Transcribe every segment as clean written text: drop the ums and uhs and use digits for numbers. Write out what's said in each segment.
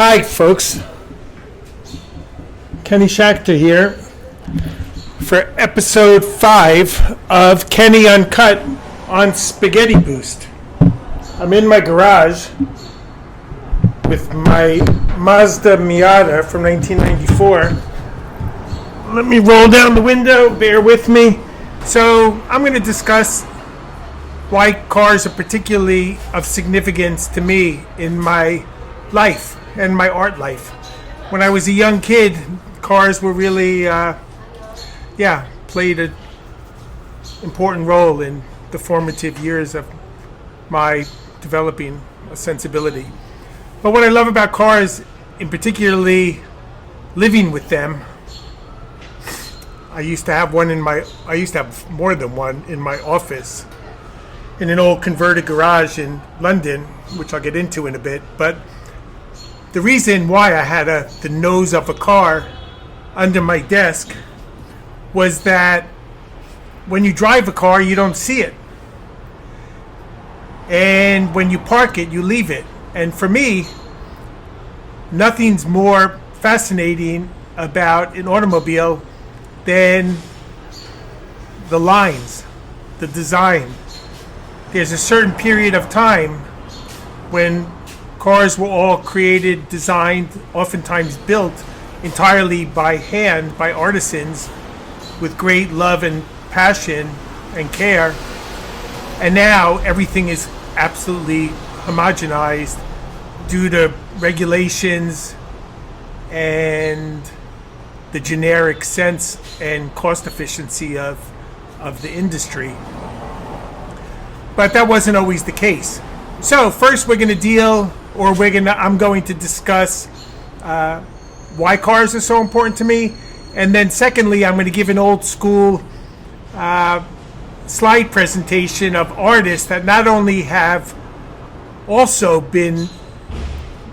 Hi, folks. Kenny Schachter here for episode 5 of Kenny Uncut on Spaghetti Boost. I'm in my garage with my Mazda Miata from 1994. Let me roll down the window, bear with me. So I'm going to discuss why cars are particularly of significance to me in my life and my art life. When I was a young kid, cars were really, played an important role in the formative years of my developing a sensibility. But what I love about cars, in particularly living with them, I used to have more than one in my office in an old converted garage in London, which I'll get into in a bit. But the reason why I had the nose of a car under my desk was that when you drive a car, you don't see it. And when you park it, you leave it. And for me, nothing's more fascinating about an automobile than the lines, the design. There's a certain period of time when cars were all created, designed, oftentimes built entirely by hand, by artisans with great love and passion and care. And now everything is absolutely homogenized due to regulations and the generic sense and cost efficiency of the industry. But that wasn't always the case. So first I'm going to discuss why cars are so important to me. And then secondly, I'm going to give an old school slide presentation of artists that not only have also been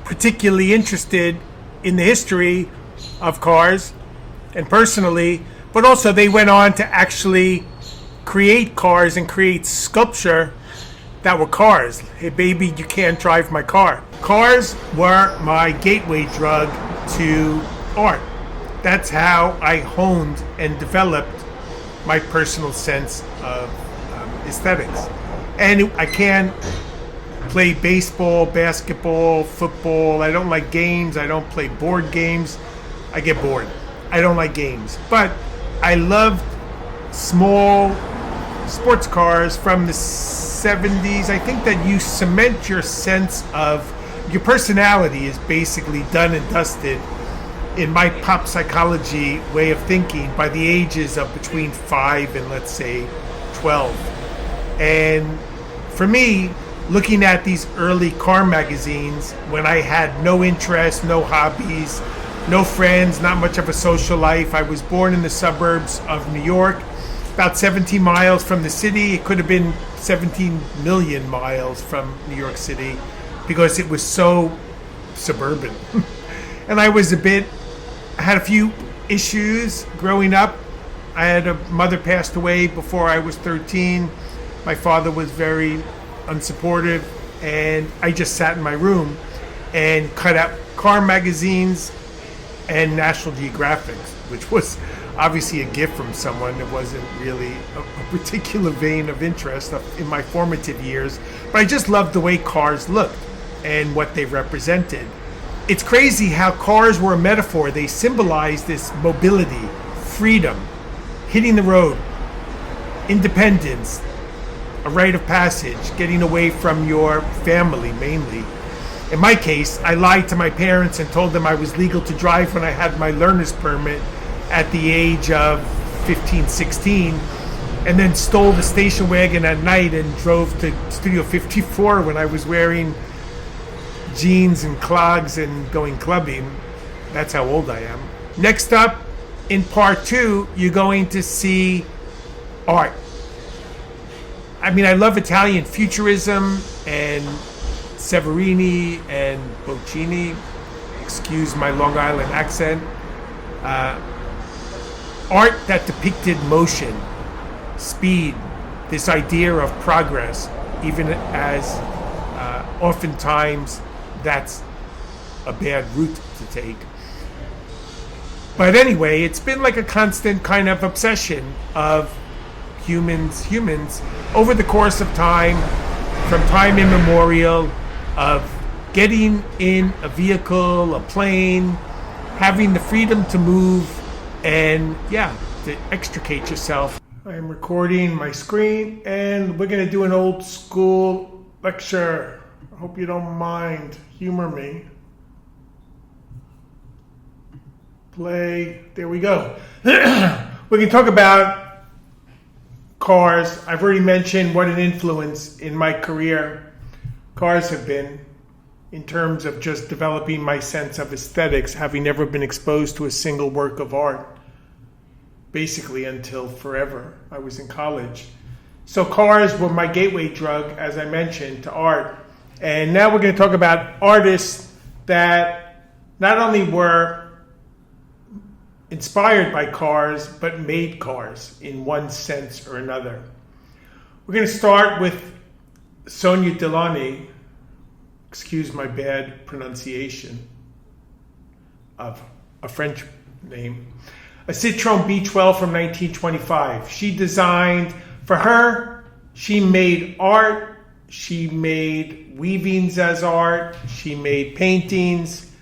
particularly interested in the history of cars and personally, but also they went on to actually create cars and create sculpture that were cars. Hey baby, you can't drive my car. Cars were my gateway drug to art. That's how I honed and developed my personal sense of aesthetics. And I can't play baseball, basketball, football. I don't like games. I don't play board games. I get bored. I don't like games. But I loved small sports cars from the 70s. I think that you cement your sense of your personality is basically done and dusted in my pop psychology way of thinking by the ages of between 5 and let's say 12. And for me, looking at these early car magazines when I had no interest, no hobbies, no friends, not much of a social life. I was born in the suburbs of New York, about 17 miles from the city. It could have been 17 million miles from New York City because it was so suburban. And I had a few issues growing up. I had a mother passed away before I was 13. My father was very unsupportive, and I just sat in my room and cut out car magazines and National Geographics, which was obviously a gift from someone. It wasn't really a particular vein of interest in my formative years, but I just loved the way cars looked and what they represented. It's crazy how cars were a metaphor. They symbolized this mobility, freedom, hitting the road, independence, a rite of passage, getting away from your family mainly. In my case, I lied to my parents and told them I was legal to drive when I had my learner's permit at the age of 15, 16, and then stole the station wagon at night and drove to Studio 54 when I was wearing jeans and clogs and going clubbing. That's how old I am. Next up, in part 2, you're going to see art. I mean, I love Italian futurism and Severini and Bocchini. Excuse my Long Island accent. Art that depicted motion, speed, this idea of progress, even as oftentimes that's a bad route to take. But anyway, it's been like a constant kind of obsession of humans over the course of time, from time immemorial, of getting in a vehicle, a plane, having the freedom to move, and to extricate yourself. I'm recording my screen, and we're going to do an old school lecture. I hope you don't mind. Humor me. Play. There we go. We can talk about cars. I've already mentioned what an influence in my career cars have been in terms of just developing my sense of aesthetics, having never been exposed to a single work of art, basically until forever. I was in college. So cars were my gateway drug, as I mentioned, to art. And now we're going to talk about artists that not only were inspired by cars, but made cars in one sense or another. We're going to start with Sonia Delauney. Excuse my bad pronunciation of a French name. A Citroën B12 from 1925. She designed, for her, she made art, she made weavings as art, she made paintings,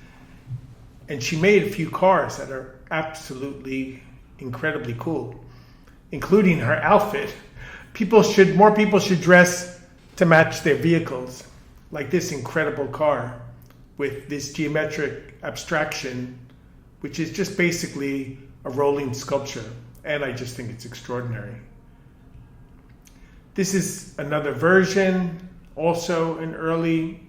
and she made a few cars that are absolutely incredibly cool, including her outfit. More people should dress to match their vehicles, like this incredible car with this geometric abstraction, which is just basically a rolling sculpture, and I just think it's extraordinary. This is another version, also an early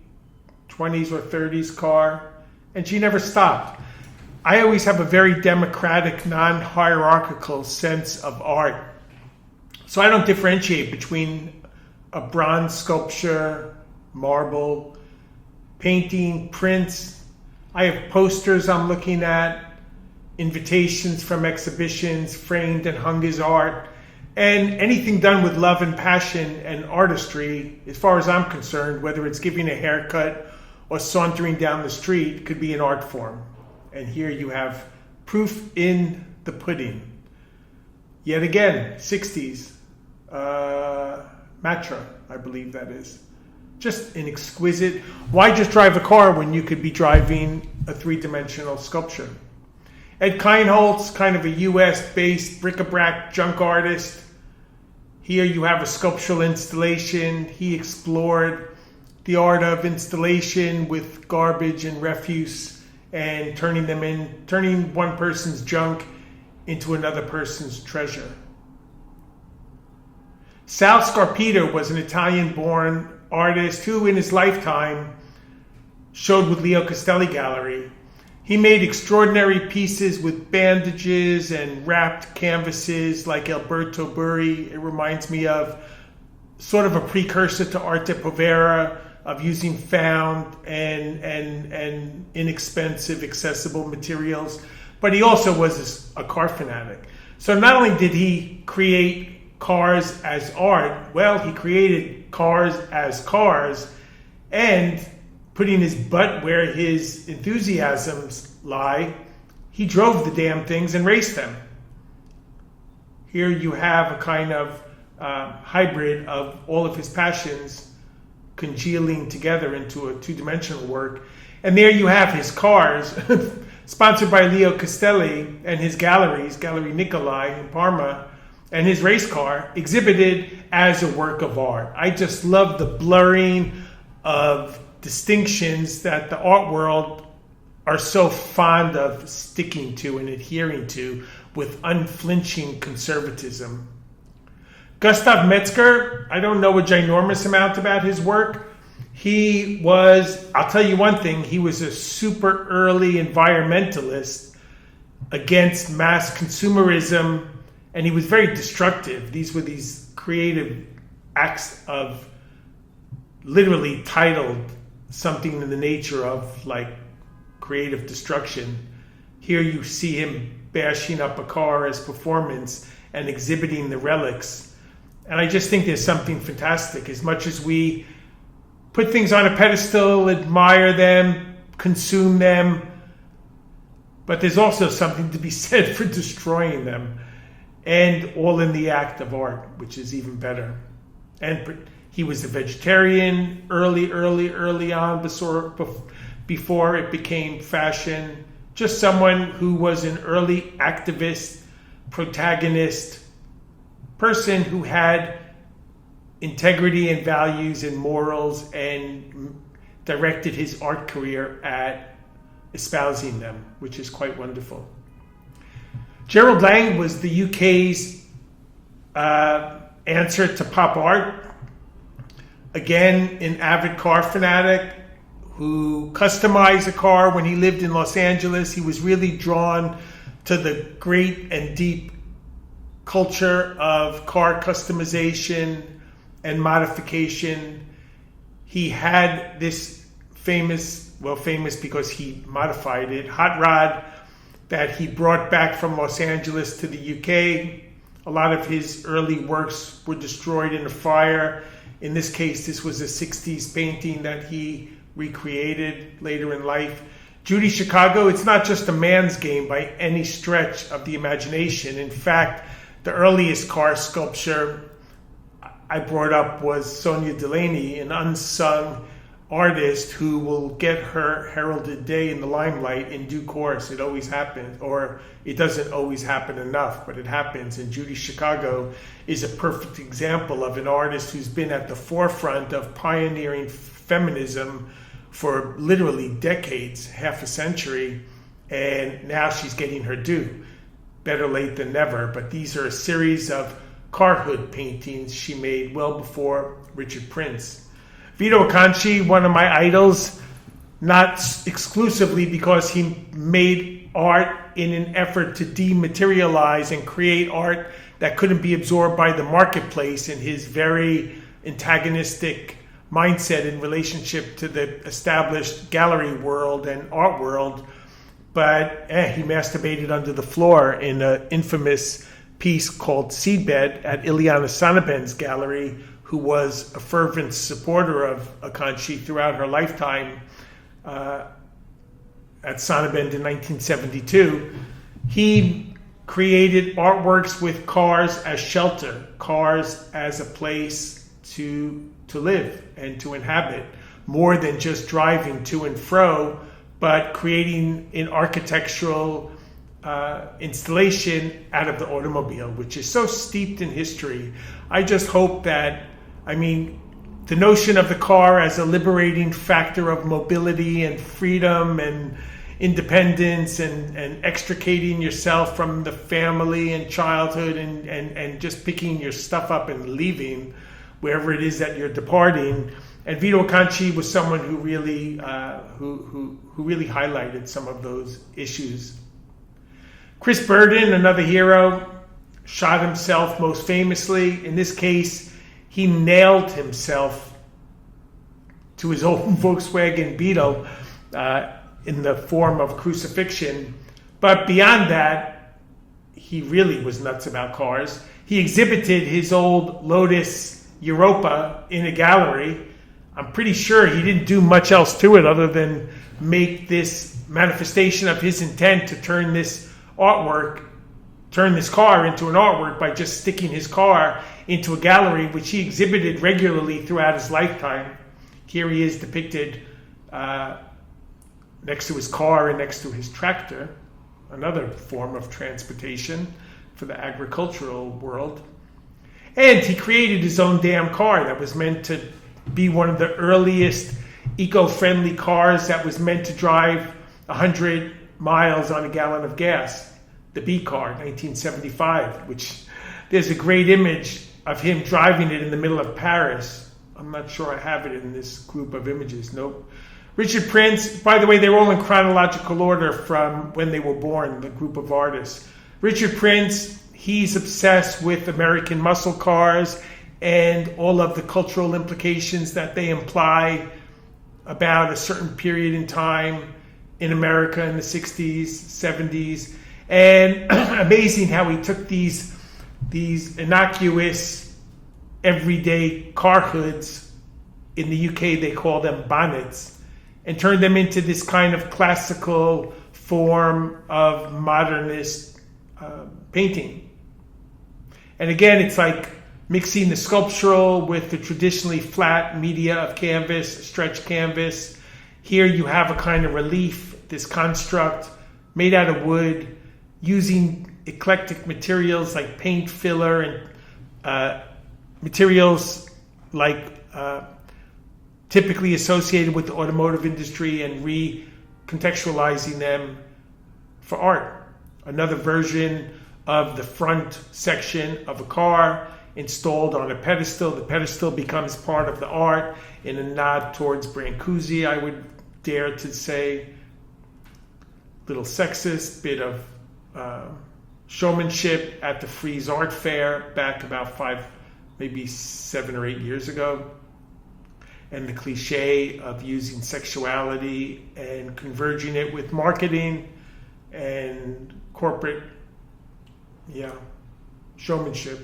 20s or 30s car, and she never stopped. I always have a very democratic, non-hierarchical sense of art. So I don't differentiate between a bronze sculpture, marble, painting, prints. I have posters I'm looking at, invitations from exhibitions, framed and hung as art, and anything done with love and passion and artistry, as far as I'm concerned, whether it's giving a haircut or sauntering down the street, could be an art form. And here you have proof in the pudding. Yet again, 60s, Matra, I believe that is. Just an exquisite, why just drive a car when you could be driving a three-dimensional sculpture? Ed Keinholz, kind of a US-based bric-a-brac junk artist. Here you have a sculptural installation. He explored the art of installation with garbage and refuse, and turning one person's junk into another person's treasure. Sal Scarpitta was an Italian-born artist who, in his lifetime, showed with Leo Castelli Gallery. He made extraordinary pieces with bandages and wrapped canvases like Alberto Burri. It reminds me of sort of a precursor to Arte Povera, of using found and inexpensive, accessible materials. But he also was a car fanatic. So not only did he create cars as art, well, he created cars as cars, and putting his butt where his enthusiasms lie, he drove the damn things and raced them. Here you have a kind of hybrid of all of his passions congealing together into a two-dimensional work. And there you have his cars, sponsored by Leo Castelli and his galleries, Gallery Nicolai in Parma, and his race car, exhibited as a work of art. I just love the blurring of distinctions that the art world are so fond of sticking to and adhering to with unflinching conservatism. Gustav Metzger, I don't know a ginormous amount about his work. He was, I'll tell you one thing, he was a super early environmentalist against mass consumerism, and he was very destructive. These were these creative acts of literally titled something in the nature of like creative destruction. Here you see him bashing up a car as performance and exhibiting the relics. And I just think there's something fantastic. As much as we put things on a pedestal, admire them, consume them, but there's also something to be said for destroying them, and all in the act of art, which is even better. And he was a vegetarian early on, before it became fashion. Just someone who was an early activist, protagonist, person who had integrity and values and morals, and directed his art career at espousing them, which is quite wonderful. Gerald Lang was the UK's answer to pop art. Again, an avid car fanatic who customized a car when he lived in Los Angeles. He was really drawn to the great and deep culture of car customization and modification. He had this famous because he modified it, hot rod that he brought back from Los Angeles to the UK. A lot of his early works were destroyed in a fire. In this case, this was a 60s painting that he recreated later in life. Judy Chicago, it's not just a man's game by any stretch of the imagination. In fact, the earliest car sculpture I brought up was Sonia Delauney, an unsung artist who will get her heralded day in the limelight in due course. It always happens, or it doesn't always happen enough, but it happens. And Judy Chicago is a perfect example of an artist who's been at the forefront of pioneering feminism for literally decades, half a century, and now she's getting her due. Better late than never. But these are a series of car hood paintings she made well before Richard Prince. Vito Acconci, one of my idols, not exclusively because he made art in an effort to dematerialize and create art that couldn't be absorbed by the marketplace, in his very antagonistic mindset in relationship to the established gallery world and art world, but he masturbated under the floor in an infamous piece called Seedbed at Ileana Sonnabend's gallery, who was a fervent supporter of Acconci throughout her lifetime at Sonnabend in 1972. He created artworks with cars as shelter, cars as a place to live and to inhabit, more than just driving to and fro, but creating an architectural installation out of the automobile, which is so steeped in history. I just hope that, the notion of the car as a liberating factor of mobility and freedom and independence and extricating yourself from the family and childhood and just picking your stuff up and leaving wherever it is that you're departing. And Vito Acconci was someone who really who really highlighted some of those issues. Chris Burden, another hero, shot himself most famously. In this case, he nailed himself to his old Volkswagen Beetle in the form of crucifixion. But beyond that, he really was nuts about cars. He exhibited his old Lotus Europa in a gallery. I'm pretty sure he didn't do much else to it other than make this manifestation of his intent to turn this car into an artwork by just sticking his car into a gallery, which he exhibited regularly throughout his lifetime. Here he is depicted next to his car and next to his tractor, another form of transportation for the agricultural world. And he created his own damn car that was meant to be one of the earliest eco-friendly cars that was meant to drive 100 miles on a gallon of gas. The B car, 1975, which there's a great image of him driving it in the middle of Paris. I'm not sure I have it in this group of images. Nope. Richard Prince, by the way, they're all in chronological order from when they were born, the group of artists. Richard Prince, he's obsessed with American muscle cars and all of the cultural implications that they imply about a certain period in time in America in the 60s, 70s. And amazing how he took these innocuous, everyday car hoods. In the UK, they call them bonnets. and turned them into this kind of classical form of modernist painting. And again, it's like mixing the sculptural with the traditionally flat media of canvas, stretched canvas. Here you have a kind of relief, this construct made out of wood, using eclectic materials like paint filler and materials like typically associated with the automotive industry, and recontextualizing them for art. Another version of the front section of a car installed on a pedestal. The pedestal becomes part of the art in a nod towards Brancusi, I would dare to say. Little sexist, bit of showmanship at the Frieze Art Fair back about 5, maybe 7 or 8 years ago. And the cliche of using sexuality and converging it with marketing and corporate, showmanship.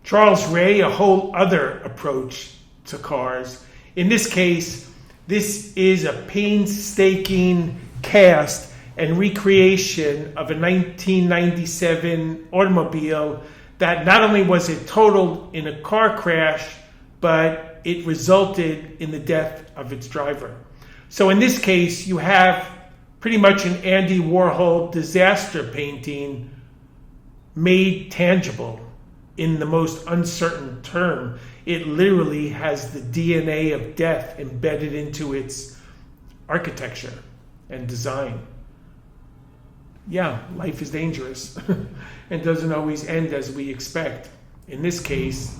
Charles Ray, a whole other approach to cars. In this case, this is a painstaking cast and recreation of a 1997 automobile that not only was it totaled in a car crash, but it resulted in the death of its driver. So in this case, you have pretty much an Andy Warhol disaster painting made tangible in the most uncertain term. It literally has the DNA of death embedded into its architecture and design. Yeah, life is dangerous and doesn't always end as we expect. In this case,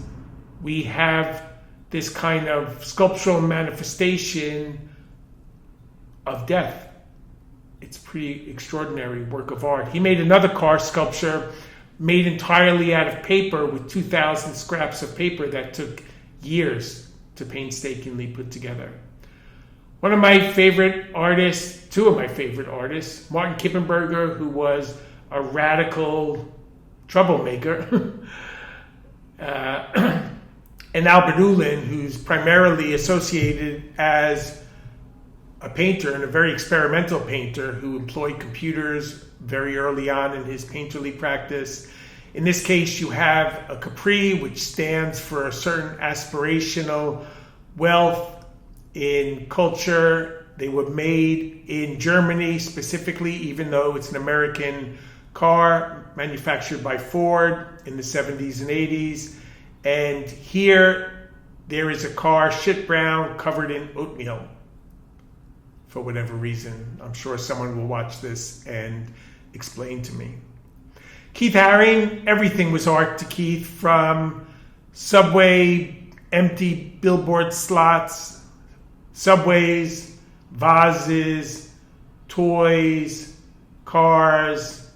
we have this kind of sculptural manifestation of death. It's pretty extraordinary work of art. He made another car sculpture made entirely out of paper with 2,000 scraps of paper that took years to painstakingly put together. One of my favorite artists, two of my favorite artists, Martin Kippenberger, who was a radical troublemaker, and Albert Ullin, who's primarily associated as a painter and a very experimental painter who employed computers very early on in his painterly practice. In this case, you have a Capri, which stands for a certain aspirational wealth in culture. They were made in Germany specifically, even though it's an American car manufactured by Ford in the 70s and 80s. And here there is a car, shit brown, covered in oatmeal for whatever reason. I'm sure someone will watch this and explain to me. Keith Haring, everything was art to Keith, from subway, empty billboard slots, subways, vases, toys, cars.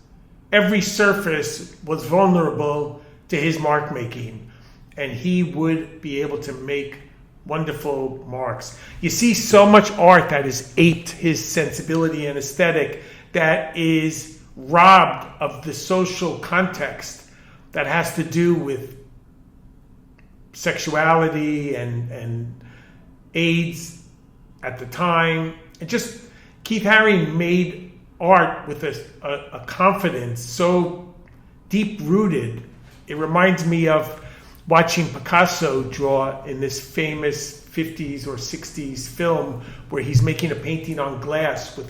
Every surface was vulnerable to his mark making, and he would be able to make wonderful marks. You see so much art that has aped his sensibility and aesthetic that is robbed of the social context that has to do with sexuality and AIDS at the time. And just Keith Haring made art with a confidence so deep-rooted. It reminds me of watching Picasso draw in this famous 50s or 60s film where he's making a painting on glass with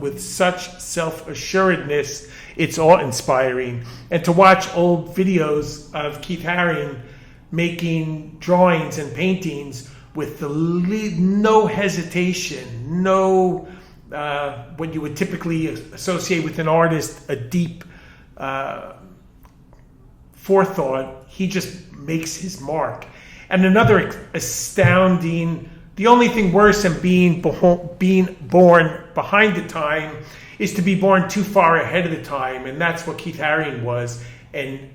with such self-assuredness. It's awe-inspiring. And to watch old videos of Keith Haring making drawings and paintings with no hesitation, no what you would typically associate with an artist, a deep forethought. He just makes his mark. And another astounding, the only thing worse than being born behind the time is to be born too far ahead of the time. And that's what Keith Haring was. And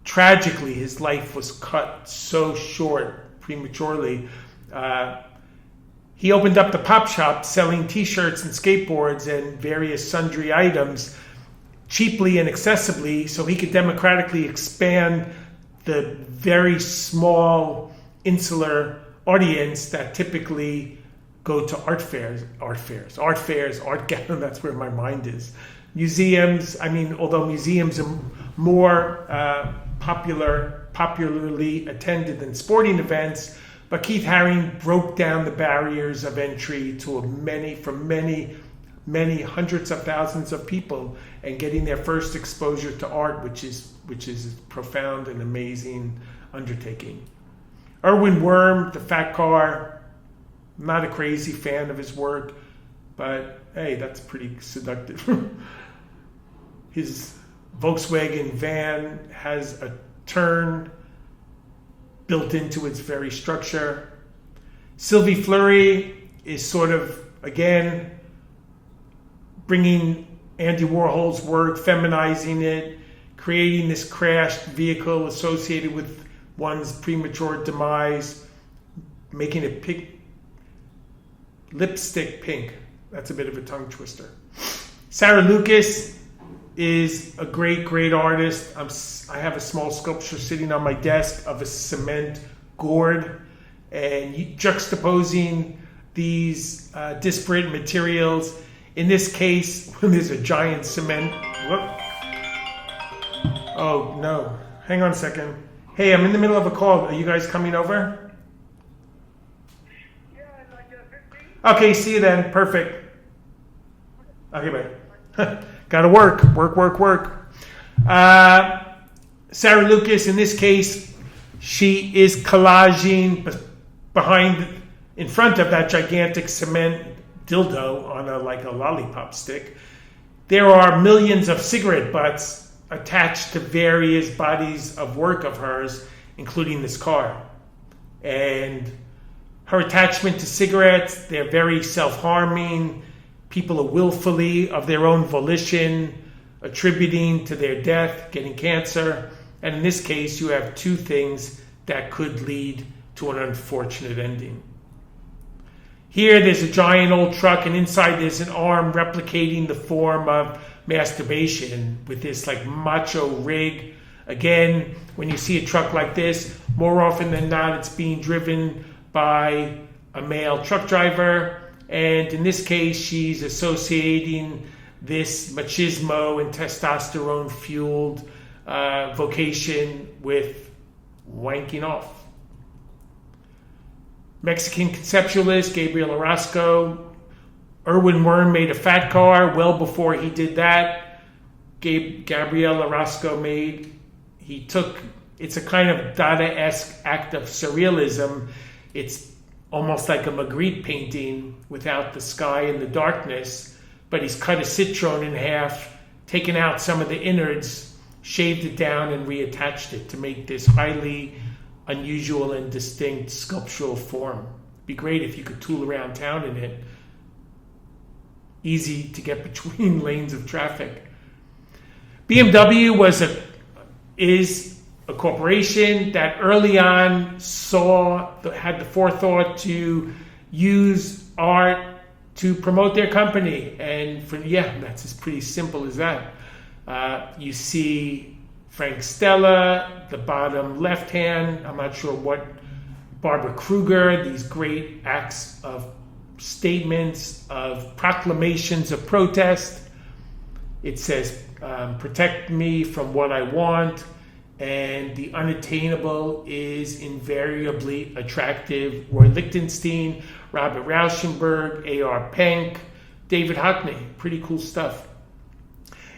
tragically, his life was cut so short prematurely. He opened up the pop shop selling t-shirts and skateboards and various sundry items cheaply and accessibly so he could democratically expand the very small insular audience that typically go to art fairs, that's where my mind is. Museums, although museums are more popularly attended than sporting events, but Keith Haring broke down the barriers of entry to many hundreds of thousands of people and getting their first exposure to art, which is a profound and amazing undertaking. Erwin Wurm, the fat car, not a crazy fan of his work, but hey, that's pretty seductive. His Volkswagen van has a turn built into its very structure. Sylvie Fleury is sort of, again, bringing Andy Warhol's work, feminizing it, creating this crashed vehicle associated with one's premature demise, making it pink, lipstick pink. That's a bit of a tongue twister. Sarah Lucas is a great artist. I have a small sculpture sitting on my desk of a cement gourd, and juxtaposing these disparate materials. In this case, when there's a giant cement... Oh, no. Hang on a second. Hey, I'm in the middle of a call. Are you guys coming over? Yeah, like 15. Okay, see you then. Perfect. Okay, bye. Gotta work. Sarah Lucas, in this case, she is collaging in front of that gigantic cement dildo on a lollipop stick. There are millions of cigarette butts attached to various bodies of work of hers, including this car. And her attachment to cigarettes, they're very self-harming. People are willfully, of their own volition, attributing to their death, getting cancer. And in this case, you have two things that could lead to an unfortunate ending. Here, there's a giant old truck, and inside there's an arm replicating the form of masturbation with this macho rig. Again, when you see a truck like this, more often than not, it's being driven by a male truck driver. And in this case, she's associating this machismo and testosterone-fueled vocation with wanking off. Mexican conceptualist Gabriel Orozco. Erwin Wurm made a fat car. Well before he did that, Gabriel Orozco it's a kind of Dada-esque act of surrealism. It's almost like a Magritte painting without the sky and the darkness, but he's cut a citron in half, taken out some of the innards, shaved it down, and reattached it to make this highly unusual and distinct sculptural form. It'd be great if you could tool around town in it. Easy to get between lanes of traffic. BMW is a corporation that early on had the forethought to use art to promote their company. And that's as pretty simple as that. You see Frank Stella, the bottom left hand, I'm not sure what, Barbara Kruger, these great acts of statements, of proclamations of protest. It says, protect me from what I want, and the unattainable is invariably attractive. Roy Lichtenstein, Robert Rauschenberg, A.R. Penck, David Hockney, pretty cool stuff.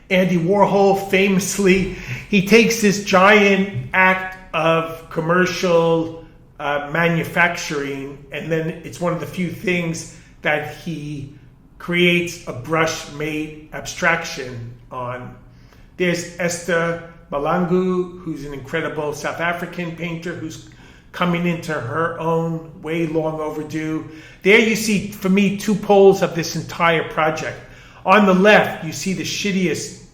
Andy Warhol famously, he takes this giant act of commercial manufacturing, and then it's one of the few things that he creates a brush-made abstraction on. There's Esther Malangu, who's an incredible South African painter who's coming into her own, way long overdue. There you see, for me, two poles of this entire project. On the left, you see the shittiest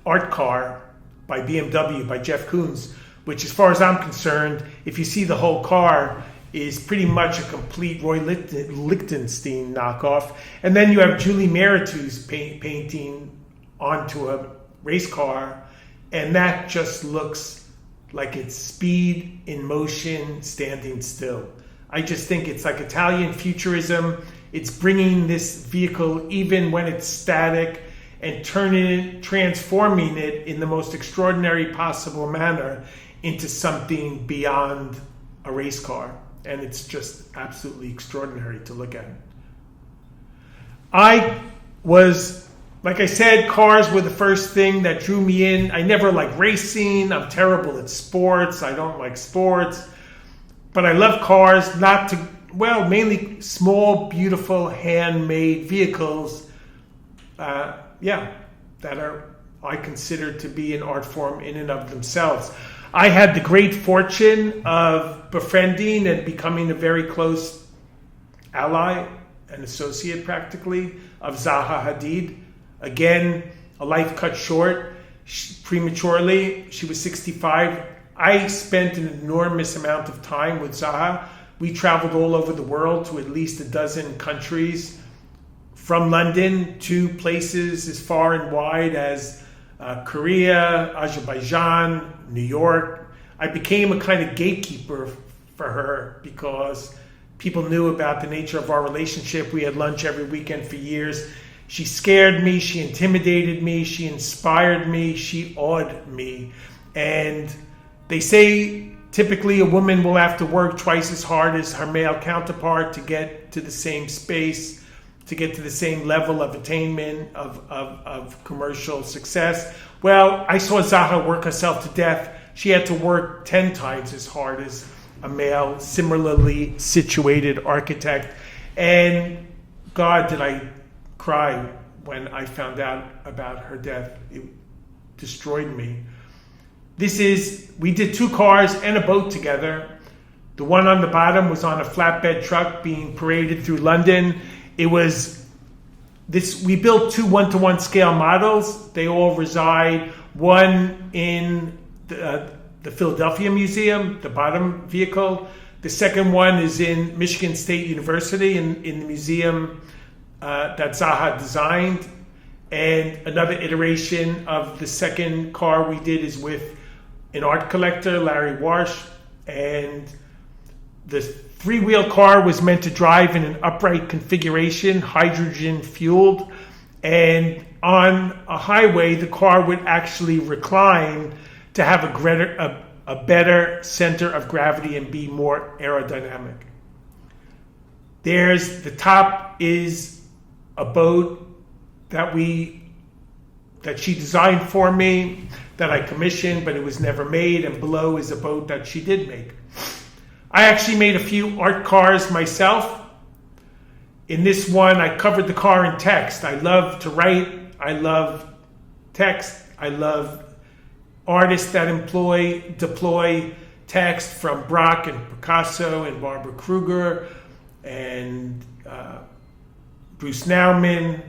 art car by BMW, by Jeff Koons, which, as far as I'm concerned, if you see the whole car, is pretty much a complete Roy Lichtenstein knockoff. And then you have Julie Meritu's painting onto a race car, and that just looks like it's speed in motion, standing still. I just think it's like Italian futurism. It's bringing this vehicle, even when it's static, and transforming it in the most extraordinary possible manner into something beyond a race car. And it's just absolutely extraordinary to look at. Like I said, cars were the first thing that drew me in. I never liked racing. I'm terrible at sports. I don't like sports. But I love cars, mainly small, beautiful, handmade vehicles. That I consider to be an art form in and of themselves. I had the great fortune of befriending and becoming a very close ally, an associate practically, of Zaha Hadid. Again, a life cut short prematurely. She was 65. I spent an enormous amount of time with Zaha. We traveled all over the world to at least a dozen countries, from London to places as far and wide as Korea, Azerbaijan, New York. I became a kind of gatekeeper for her because people knew about the nature of our relationship. We had lunch every weekend for years. She scared me, she intimidated me, she inspired me, she awed me. And they say typically a woman will have to work twice as hard as her male counterpart to get to the same space, to get to the same level of attainment, of commercial success. Well, I saw Zaha work herself to death. She had to work 10 times as hard as a male, similarly situated architect. And God, did I cry when I found out about her death. It destroyed me. We did 2 cars and a boat together. The one on the bottom was on a flatbed truck being paraded through London. We built 2 1-to-1 scale models. They all reside, one in the Philadelphia Museum, the bottom vehicle. The second one is in Michigan State University in the museum that Zaha designed. And another iteration of the second car we did is with an art collector, Larry Warsh. And the 3-wheel car was meant to drive in an upright configuration, hydrogen fueled. And on a highway, the car would actually recline to have a better center of gravity and be more aerodynamic. The top is a boat that she designed for me, that I commissioned, but it was never made. And below is a boat that she did make. I actually made a few art cars myself. In this one, I covered the car in text. I love to write. I love text. I love artists that deploy text, from Braque and Picasso and Barbara Kruger and Bruce Nauman,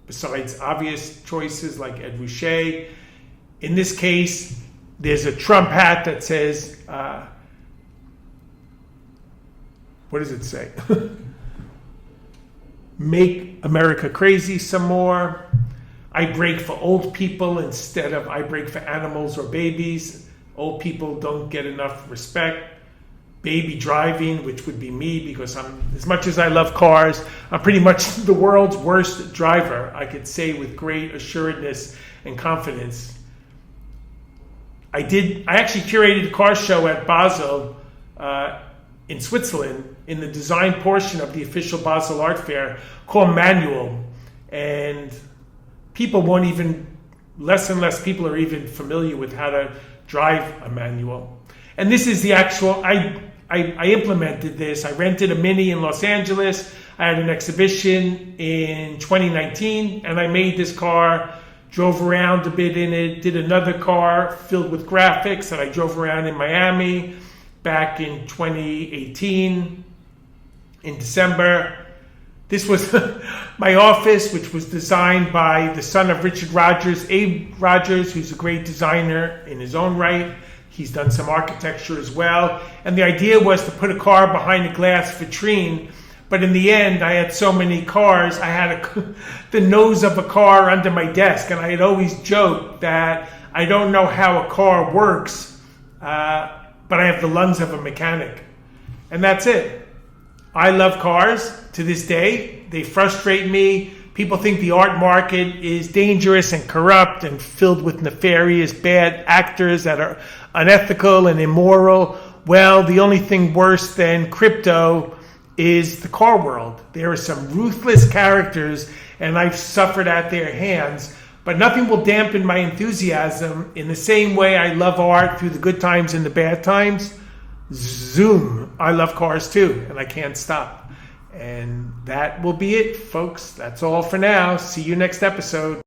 besides obvious choices like Ed Ruscha. In this case, there's a Trump hat that says, what does it say? Make America crazy some more. I break for old people instead of I break for animals or babies. Old people don't get enough respect. Baby driving, which would be me, because as much as I love cars, I'm pretty much the world's worst driver, I could say with great assuredness and confidence. I actually curated a car show at Basel in Switzerland, in the design portion of the official Basel Art Fair, called Manual. And less and less people are even familiar with how to drive a manual. And this is the actual, I implemented this. I rented a Mini in Los Angeles. I had an exhibition in 2019, and I made this car, drove around a bit in it, did another car filled with graphics that I drove around in Miami back in 2018 in December. This was my office, which was designed by the son of Richard Rogers, Abe Rogers, who's a great designer in his own right. He's done some architecture as well. And the idea was to put a car behind a glass vitrine. But in the end, I had so many cars, I had the nose of a car under my desk. And I had always joked that I don't know how a car works but I have the lungs of a mechanic. And that's it. I love cars to this day. They frustrate me. People think the art market is dangerous and corrupt and filled with nefarious, bad actors that are unethical and immoral. Well, the only thing worse than crypto is the car world. There are some ruthless characters, and I've suffered at their hands, but nothing will dampen my enthusiasm. In the same way I love art through the good times and the bad times, zoom, I love cars too, and I can't stop. And that will be it, folks. That's all for now. See you next episode.